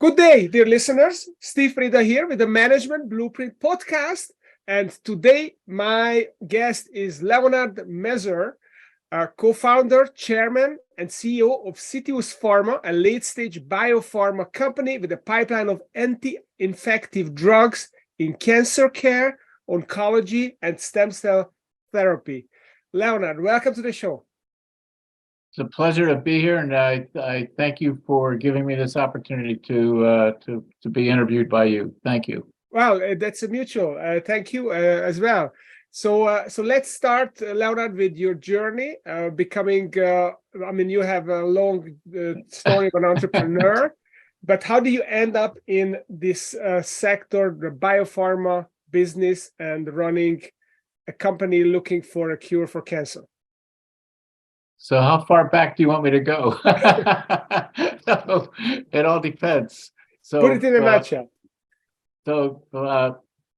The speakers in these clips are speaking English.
Good day, dear listeners. Steve Prida here with the Management Blueprint podcast. And today, my guest is Leonard Mazur, co-founder, chairman, and CEO of Citius Pharma, a late-stage biopharma company with a pipeline of anti-infective drugs in cancer care, oncology, and stem cell therapy. Leonard, welcome to the show. It's a pleasure to be here, and I thank you for giving me this opportunity to be interviewed by you. Thank you. Well, that's a mutual. Thank you as well. So let's start, Leonard, with your journey becoming. You have a long story of an entrepreneur, but how do you end up in this sector, the biopharma business, and running a company looking for a cure for cancer? So how far back do you want me to go? So, it all depends. So put it in a nutshell. So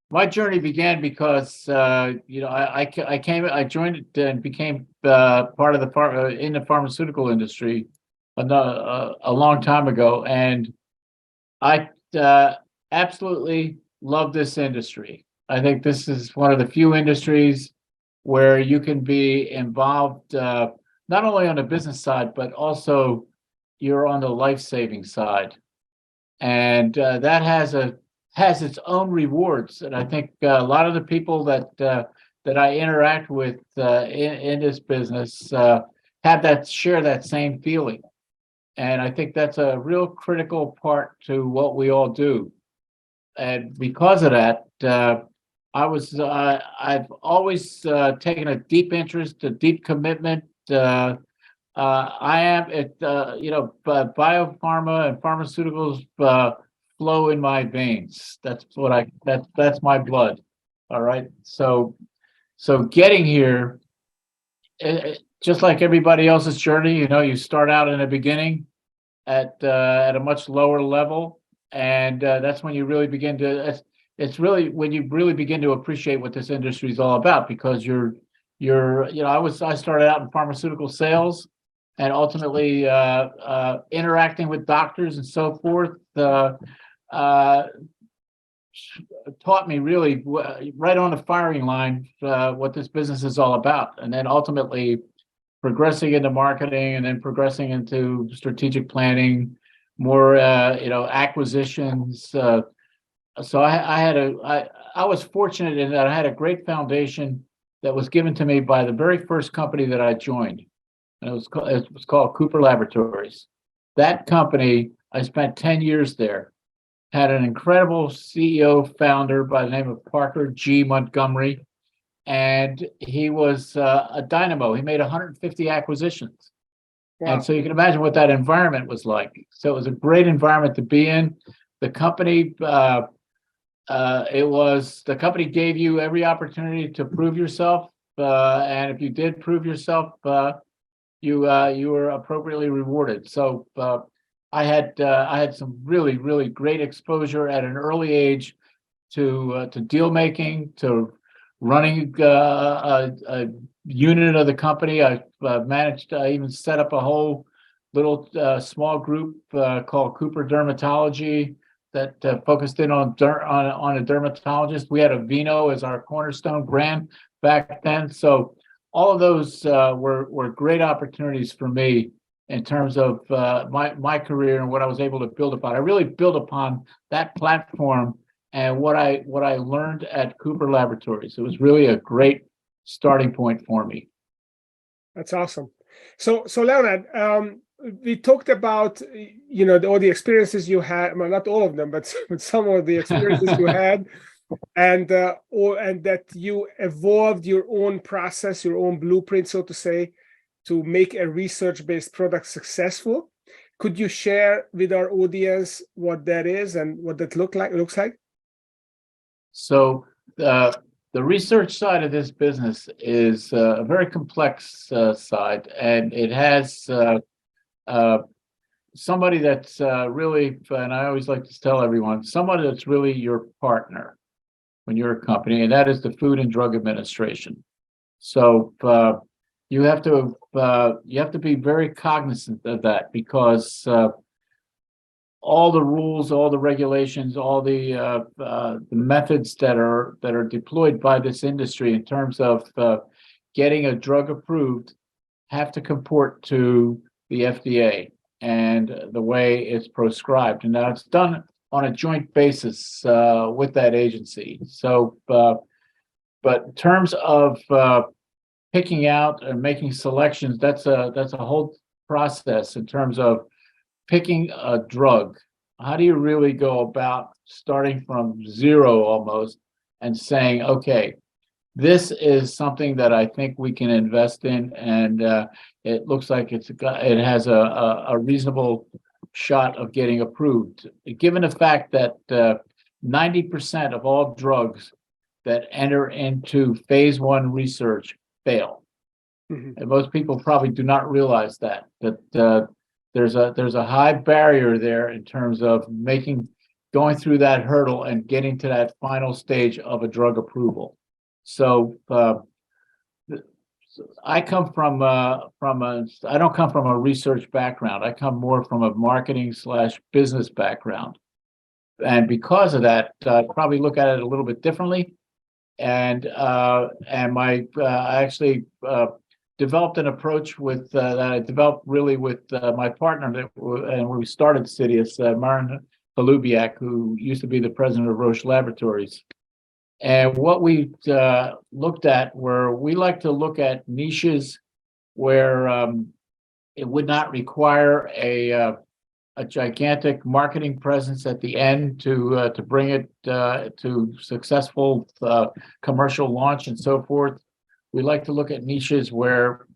my journey began because I joined it and became part of the pharmaceutical industry a long time ago, and I absolutely love this industry. I think this is one of the few industries where you can be involved. Not only on the business side, but also you're on the life-saving side, and that has its own rewards. And I think a lot of the people that I interact with in this business share that same feeling, and I think that's a real critical part to what we all do. And because of that, I've always taken a deep interest, a deep commitment. I am at biopharma and pharmaceuticals flow in my veins. That's my blood. All right. So getting here, just like everybody else's journey, you start out in the beginning at a much lower level, and that's when you really begin to. It's really when you really begin to appreciate what this industry is all about, because I started out in pharmaceutical sales, and ultimately interacting with doctors and so forth taught me really right on the firing line what this business is all about, and then ultimately progressing into marketing, and then progressing into strategic planning, more acquisitions. So I was fortunate in that I had a great foundation that was given to me by the very first company that I joined, and it was called Cooper Laboratories. That company, I spent 10 years there, had an incredible CEO founder by the name of Parker G. Montgomery, and he was a dynamo. He made 150 acquisitions. Wow. And so you can imagine what that environment was like. So it was a great environment to be in. The company the company gave you every opportunity to prove yourself, and if you did prove yourself, you were appropriately rewarded. So I had some really, really great exposure at an early age to deal making, to running a unit of the company. I managed to even set up a whole little small group called Cooper Dermatology that focused in on a dermatologist. We had Aveeno as our cornerstone brand back then. So all of those were great opportunities for me in terms of my career and what I was able to build upon. I really built upon that platform and what I learned at Cooper Laboratories. It was really a great starting point for me. That's awesome. So Leonard, we talked about all the experiences you had. Well, not all of them, but some of the experiences you had, and that you evolved your own process, your own blueprint, so to say, to make a research-based product successful. Could you share with our audience what that is and what that looks like? So the research side of this business is a very complex side, and it has somebody that's really, and I always like to tell everyone, somebody that's really your partner when you're a company, and that is the Food and Drug Administration. So you have to be very cognizant of that, because all the rules, all the regulations, all the methods that are deployed by this industry in terms of getting a drug approved have to comport to the FDA and the way it's prescribed. And now it's done on a joint basis with that agency. So, but in terms of picking out and making selections, that's a whole process in terms of picking a drug. How do you really go about starting from zero almost and saying, okay, this is something that I think we can invest in, and it looks like it has a reasonable shot of getting approved. Given the fact that 90% of all drugs that enter into phase 1 research fail, and most people probably do not realize that there's a high barrier there in terms of going through that hurdle and getting to that final stage of a drug approval. So I come from I don't come from a research background. I come more from a marketing/business background, and because of that, I probably look at it a little bit differently. And I actually developed an approach that I developed really with my partner, and we started Citius, Marin Halubiak, who used to be the president of Roche Laboratories. And what we looked at we like to look at niches where it would not require a gigantic marketing presence at the end to bring it to successful commercial launch and so forth. We like to look at niches where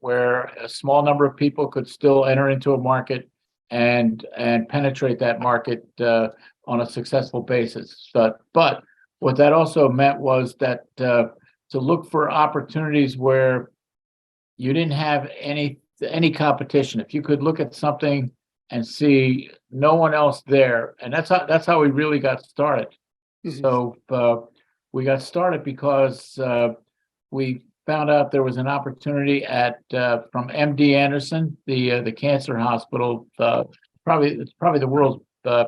a small number of people could still enter into a market and penetrate that market on a successful basis. But what that also meant was that to look for opportunities where you didn't have any competition. If you could look at something and see no one else there, and that's how we really got started. So we got started because we found out there was an opportunity from MD Anderson, the cancer hospital, probably the world's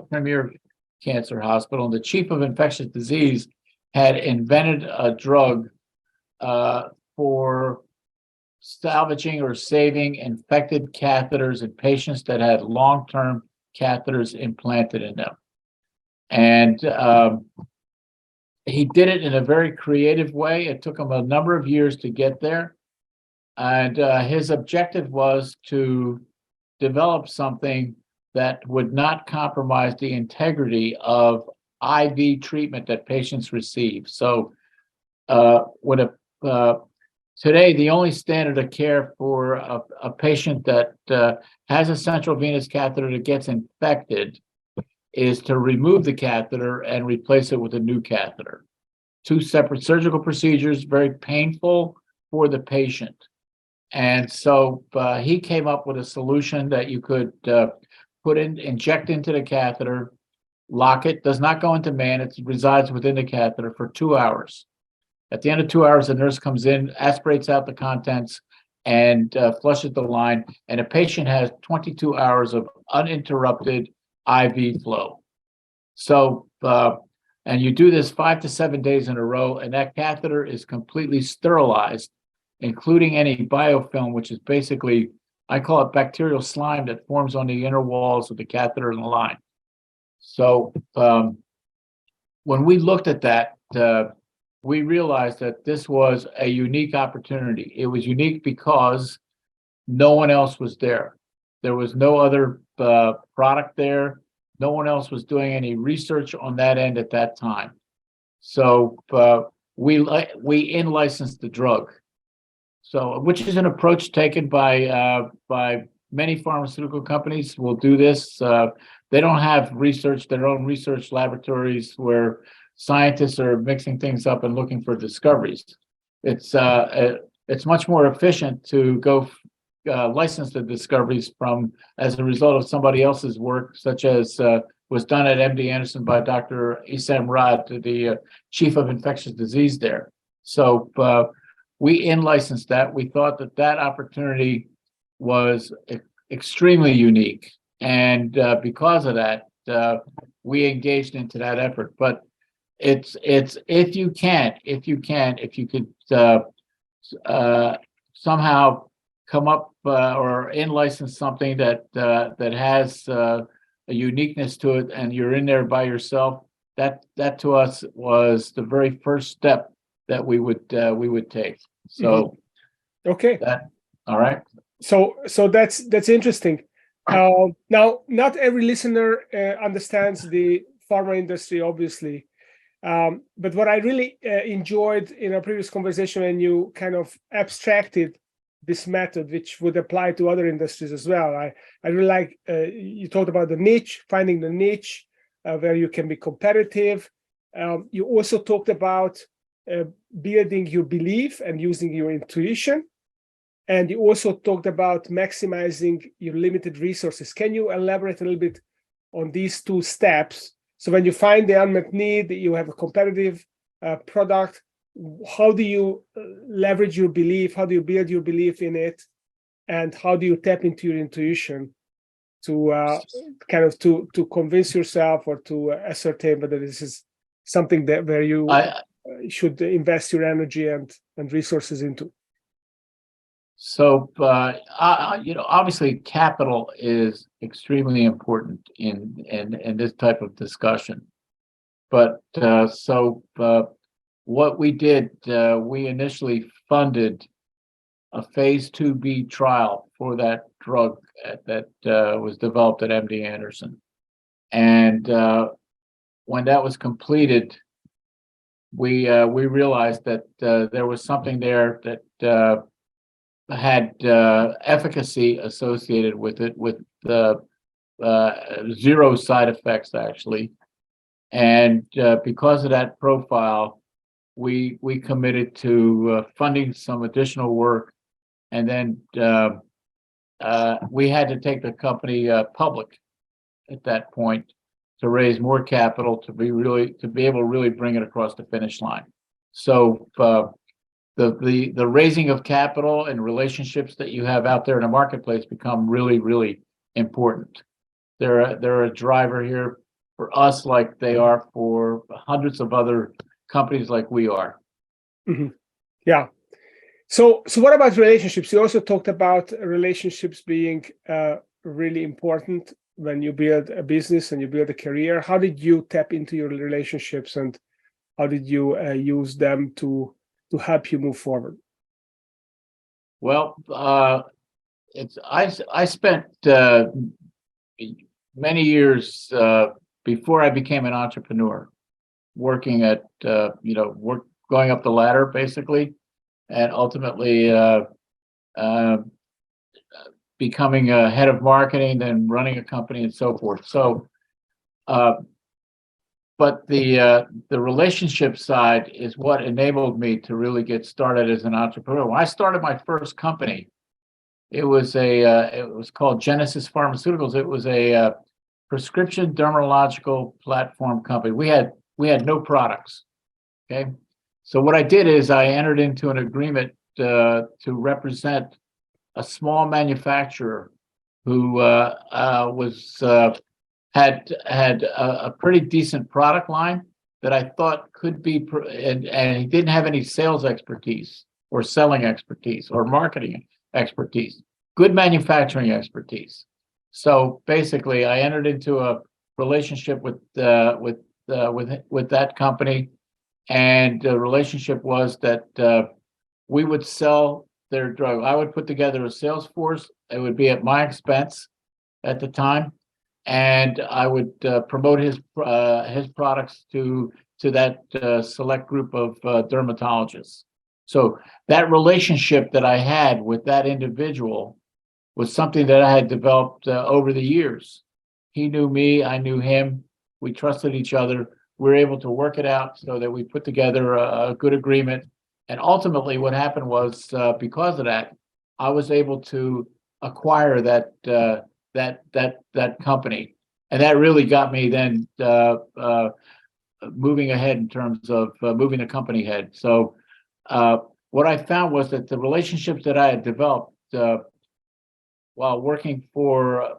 premier cancer hospital, and the chief of infectious disease had invented a drug for salvaging or saving infected catheters in patients that had long-term catheters implanted in them. And he did it in a very creative way. It took him a number of years to get there. And his objective was to develop something that would not compromise the integrity of IV treatment that patients receive. So today, the only standard of care for a patient that has a central venous catheter that gets infected is to remove the catheter and replace it with a new catheter. 2 separate surgical procedures, very painful for the patient. And so he came up with a solution that you could inject into the catheter, lock it, does not go into man, it resides within the catheter for 2 hours. At the end of 2 hours, the nurse comes in, aspirates out the contents, and flushes the line, and a patient has 22 hours of uninterrupted IV flow. So, and you do this 5 to 7 days in a row, and that catheter is completely sterilized, including any biofilm, which is basically, I call it bacterial slime that forms on the inner walls of the catheter and the line. So when we looked at that, we realized that this was a unique opportunity. It was unique because no one else was there. There was no other product there. No one else was doing any research on that end at that time. So we in-licensed the drug. So, which is an approach taken by many pharmaceutical companies will do this. They don't have their own research laboratories where scientists are mixing things up and looking for discoveries. It's much more efficient to go license the discoveries as a result of somebody else's work, such as was done at MD Anderson by Dr. Issam Rad, the chief of infectious disease there. So we in-licensed that. We thought that opportunity was extremely unique. And because of that, we engaged into that effort. But it's if you could somehow come up or in-license something that has a uniqueness to it, and you're in there by yourself, that to us was the very first step that we would take. So okay, that all right. so that's interesting. Now, not every listener understands the pharma industry, obviously. But what I really enjoyed in our previous conversation, when you kind of abstracted this method, which would apply to other industries as well. I really like, you talked about the niche, finding the niche where you can be competitive. You also talked about building your belief and using your intuition. And you also talked about maximizing your limited resources. Can you elaborate a little bit on these two steps? So when you find the unmet need, you have a competitive product, how do you leverage your belief? How do you build your belief in it? And how do you tap into your intuition to kind of to convince yourself or to ascertain whether this is something that where you should invest your energy and resources into? So, obviously, capital is extremely important in this type of discussion. But what we did, we initially funded a phase 2B trial for that drug that was developed at MD Anderson. And when that was completed, we realized that there was something there that had efficacy associated with it, with zero side effects, actually. And because of that profile, we committed to funding some additional work, and then we had to take the company public at that point to raise more capital to be able to really bring it across the finish line. So the raising of capital and relationships that you have out there in the marketplace become really, really important. They're a driver here for us, like they are for hundreds of other companies like we are. Mm-hmm. Yeah. So what about relationships? You also talked about relationships being really important when you build a business and you build a career. How did you tap into your relationships, and how did you use them to help you move forward? Well, I spent many years before I became an entrepreneur, working at going up the ladder basically, and ultimately becoming a head of marketing, then running a company and so forth. So, but the relationship side is what enabled me to really get started as an entrepreneur. When I started my first company, it was called Genesis Pharmaceuticals. It was a prescription dermatological platform company. We had no products. Okay, so what I did is I entered into an agreement to represent a small manufacturer who had a pretty decent product line that I thought could be, and he didn't have any sales expertise or selling expertise or marketing expertise, good manufacturing expertise. So basically, I entered into a relationship with that company, and the relationship was that we would sell their drug. I would put together a sales force. It would be at my expense at the time, and I would promote his products to that select group of dermatologists. So that relationship that I had with that individual was something that I had developed over the years. He knew me, I knew him. We trusted each other. We were able to work it out so that we put together a good agreement. And ultimately, what happened was, because of that, I was able to acquire that company, and that really got me then moving ahead in terms of moving the company ahead. So what I found was that the relationships that I had developed while working for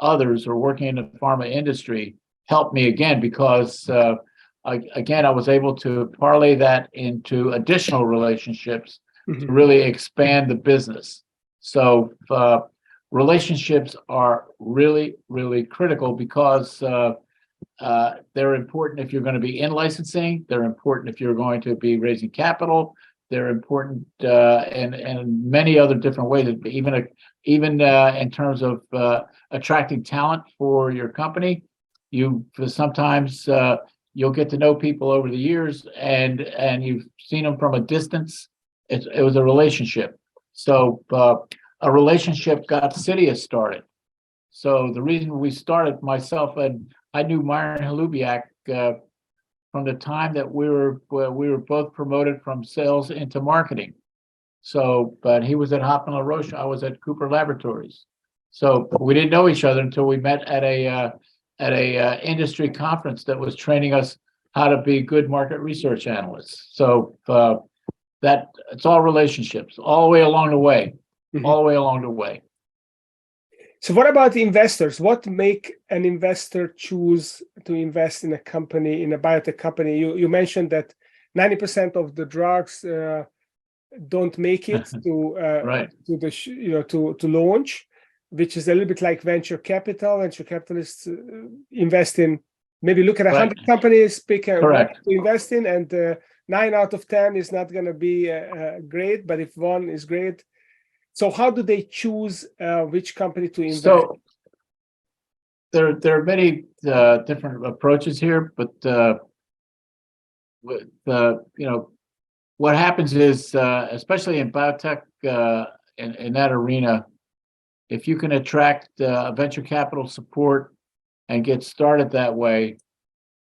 others or working in the pharma industry helped me again because I was able to parlay that into additional relationships to really expand the business. So relationships are really, really critical because they're important if you're going to be in licensing. They're important if you're going to be raising capital. They're important in many other different ways, even in terms of attracting talent for your company. Sometimes you'll get to know people over the years, and you've seen them from a distance. It was a relationship. So a relationship got Citius started. So the reason we started, myself and I knew Myron Holubiak from the time that we were both promoted from sales into marketing. So, but he was at Hoffman LaRoche, I was at Cooper Laboratories. So we didn't know each other until we met at a industry conference that was training us how to be good market research analysts. So that it's all relationships, all the way along the way, all the way along the way. So what about the investors? What make an investor choose to invest in a company, in a biotech company? You mentioned that 90% of the drugs don't make it to launch, which is a little bit like venture capital. Venture capitalists invest in, maybe look at 100 companies, pick a one to invest in, and 9 out of 10 is not going to be great, but if one is great. So how do they choose which company to invest? So there are many different approaches here, but what happens is, especially in biotech, in that arena, if you can attract venture capital support and get started that way,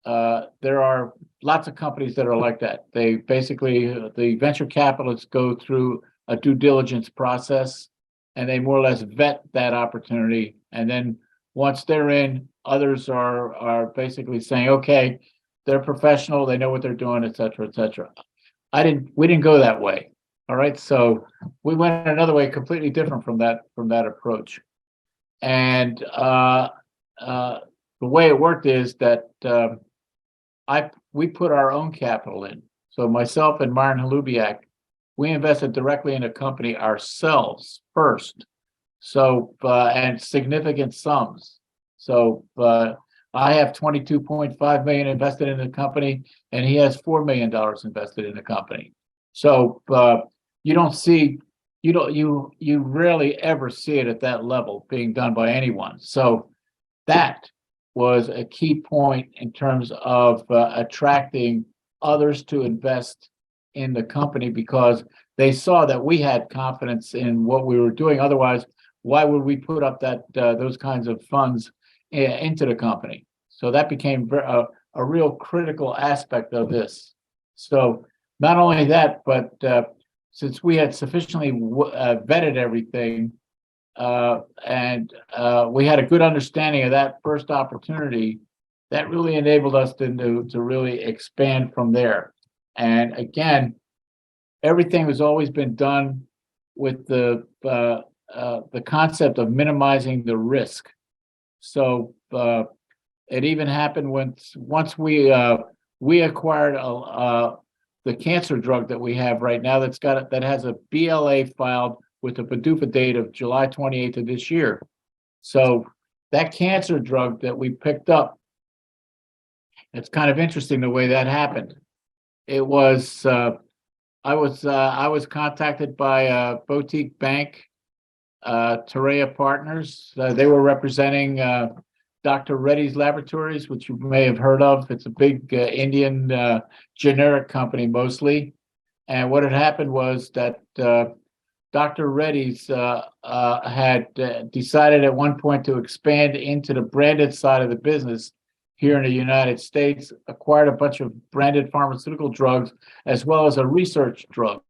there are lots of companies that are like that. They basically, the venture capitalists go through a due diligence process, and they more or less vet that opportunity. And then once they're in, others are basically saying, okay, they're professional, they know what they're doing, et cetera, et cetera. We didn't go that way. All right. So we went another way, completely different from that approach. And the way it worked is that we put our own capital in. So myself and Myron Holubiak, we invested directly in a company ourselves first. So and significant sums. So I have $22.5 million invested in the company, and he has $4 million invested in the company. So you rarely ever see it at that level being done by anyone. So that was a key point in terms of attracting others to invest in the company, because they saw that we had confidence in what we were doing. Otherwise, why would we put up those kinds of funds into the company? So that became a real critical aspect of this. So not only that, but since we had sufficiently vetted everything, and we had a good understanding of that first opportunity, that really enabled us to really expand from there. And again, everything has always been done with the concept of minimizing the risk. So it even happened once we acquired the cancer drug that we have right now that has a BLA filed with a PDUFA date of July 28th of this year. So that cancer drug that we picked up, it's kind of interesting the way that happened. It was I was contacted by a boutique bank, Torreya Partners. They were representing Dr. Reddy's Laboratories, which you may have heard of. It's a big Indian generic company mostly. And what had happened was that Dr. Reddy's had decided at one point to expand into the branded side of the business here in the United States, acquired a bunch of branded pharmaceutical drugs, as well as a research drug.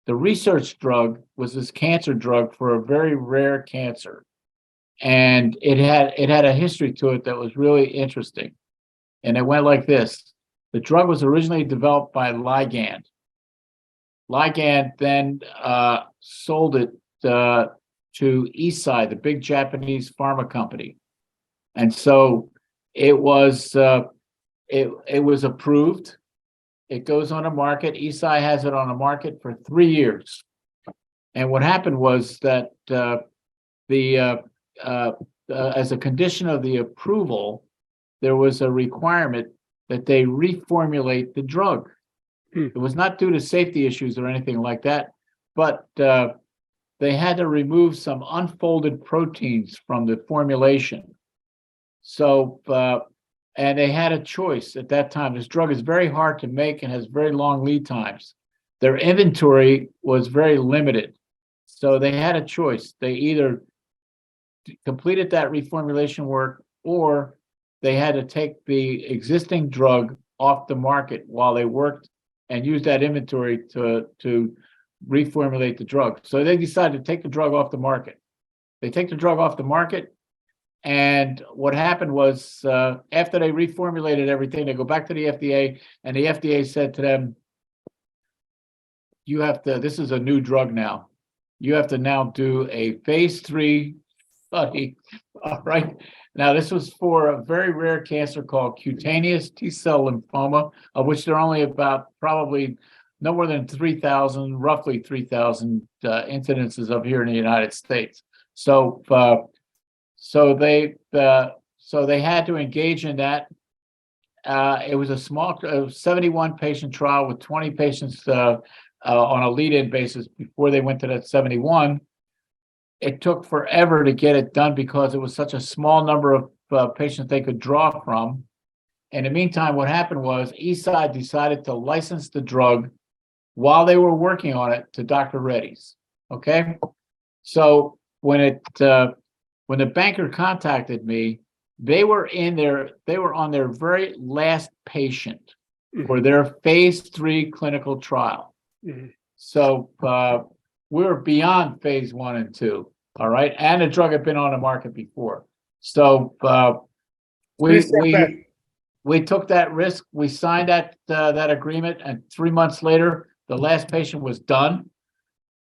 The research drug was this cancer drug for a very rare cancer. And it had a history to it that was really interesting. And it went like this. The drug was originally developed by Ligand. Ligand then sold it to Eisai, the big Japanese pharma company. And so it was approved. It goes on the market. Eisai has it on the market for 3 years. And what happened was that as a condition of the approval, there was a requirement that they reformulate the drug. It was not due to safety issues or anything like that, but they had to remove some unfolded proteins from the formulation. So, and they had a choice at that time. This drug is very hard to make and has very long lead times. Their inventory was very limited. So they had a choice. They either completed that reformulation work, or they had to take the existing drug off the market while they worked and use that inventory to reformulate the drug. So they decided to take the drug off the market. They take the drug off the market, and what happened was after they reformulated everything, they go back to the FDA, and the FDA said to them, "You have to. This is a new drug now. You have to now do a phase 3 study." All right. Now, this was for a very rare cancer called cutaneous T-cell lymphoma, of which there are only about probably no more than 3,000, roughly 3,000 incidences of here in the United States. So, so they had to engage in that. It was a small 71 patient trial with 20 patients on a lead-in basis before they went to that 71. It took forever to get it done because it was such a small number of patients they could draw from. In the meantime, what happened was Eisai decided to license the drug while they were working on it to Dr. Reddy's. Okay, so when the banker contacted me, they were on their very last patient for their phase 3 clinical trial. So we're beyond phase 1 and 2, all right? And the drug had been on the market before. So we took that risk. We signed that agreement, and 3 months later, the last patient was done.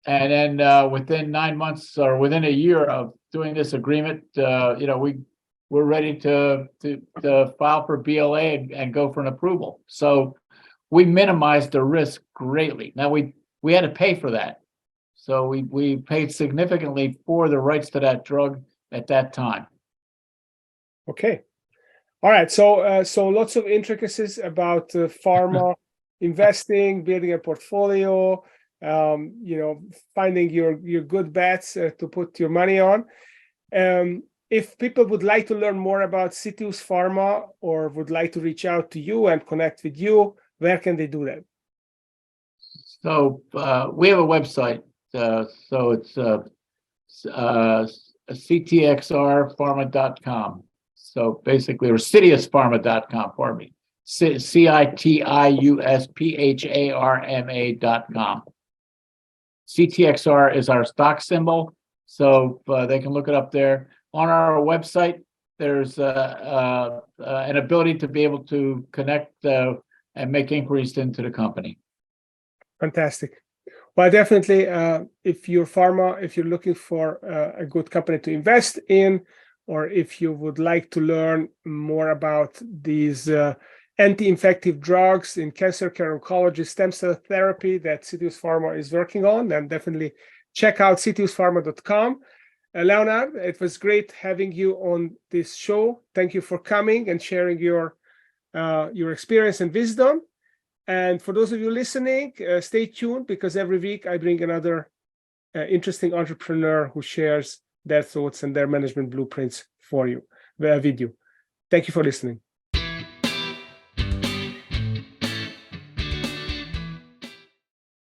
And then within 9 months or within a year of doing this agreement, we're ready to file for BLA and go for an approval. So we minimized the risk greatly. Now we had to pay for that. So we paid significantly for the rights to that drug at that time. Okay. All right. So lots of intricacies about pharma investing, building a portfolio, finding your good bets to put your money on. If people would like to learn more about Citius Pharma or would like to reach out to you and connect with you, where can they do that? So we have a website. So it's ctxrpharma.com. So basically, or citiuspharma.com, pardon me. citiuspharma.com. CTXR is our stock symbol, so they can look it up there. On our website, there's an ability to be able to connect and make inquiries into the company. Fantastic. Well, definitely, if you're looking for a good company to invest in, or if you would like to learn more about these anti-infective drugs in cancer care, oncology, stem cell therapy that Citius Pharma is working on, then definitely check out citiuspharma.com. Leonard, it was great having you on this show. Thank you for coming and sharing your experience and wisdom. And for those of you listening, stay tuned, because every week I bring another interesting entrepreneur who shares their thoughts and their management blueprints with you. Thank you for listening.